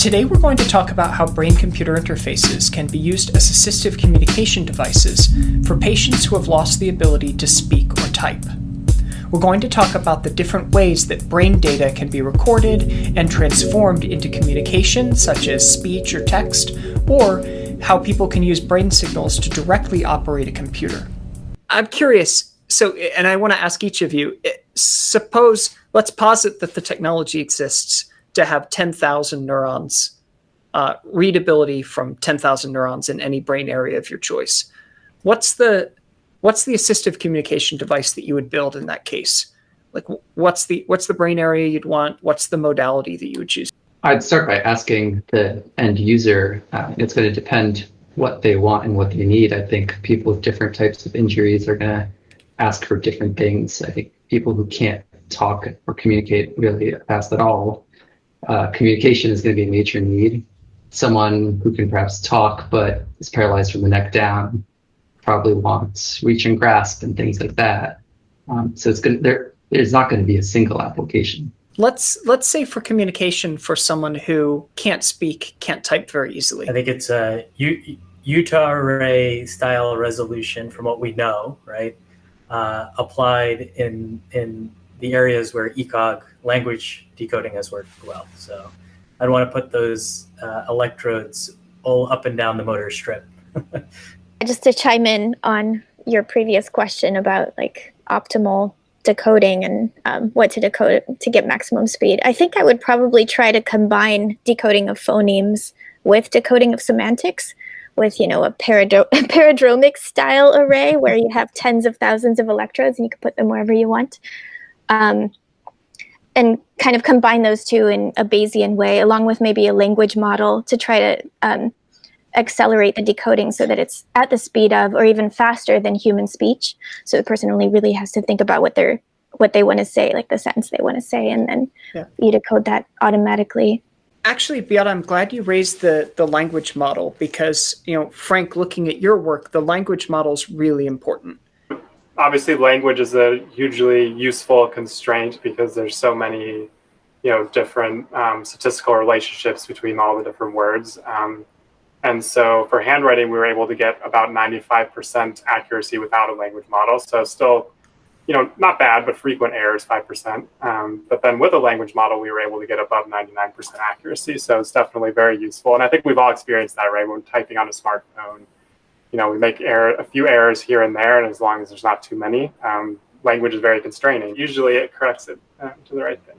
Today we're going to talk about how brain-computer interfaces can be used as assistive communication devices for patients who have lost the ability to speak or type. We're going to talk about the different ways that brain data can be recorded and transformed into communication, such as speech or text, or how people can use brain signals to directly operate a computer. I'm curious, and I want to ask each of you, let's posit that the technology exists to have 10,000 neurons, readability from 10,000 neurons in any brain area of your choice. What's the assistive communication device that you would build in that case? Like, what's the brain area you'd want? What's the modality that you would choose? I'd start by asking the end user. It's going to depend what they want and what they need. I think people with different types of injuries are going to ask for different things. I think people who can't talk or communicate really fast at all, communication is going to be a major need. Someone who can perhaps talk but is paralyzed from the neck down probably wants reach and grasp and things like that. So there's not going to be a single application. Let's say for communication for someone who can't speak, can't type very easily. I think it's a Utah array style resolution from what we know, right? Applied in the areas where ECOG language decoding has worked well. So I'd want to put those electrodes all up and down the motor strip. Just to chime in on your previous question about like optimal decoding and what to decode to get maximum speed, I think I would probably try to combine decoding of phonemes with decoding of semantics with, a Paradromics style array where you have tens of thousands of electrodes and you can put them wherever you want. And kind of combine those two in a Bayesian way, along with maybe a language model to try to accelerate the decoding so that it's at the speed of or even faster than human speech. So the person only really has to think about what they want to say, like the sentence they want to say, and then you decode that automatically. Actually, Beata, I'm glad you raised the language model because, Frank, looking at your work, the language model is really important. Obviously, language is a hugely useful constraint because there's so many, different statistical relationships between all the different words. And so for handwriting, we were able to get about 95% accuracy without a language model. So still, not bad, but frequent errors, 5%. But then with a language model, we were able to get above 99% accuracy. So it's definitely very useful. And I think we've all experienced that, right? When typing on a smartphone, we make a few errors here and there, and as long as there's not too many, language is very constraining. Usually it corrects it to the right thing.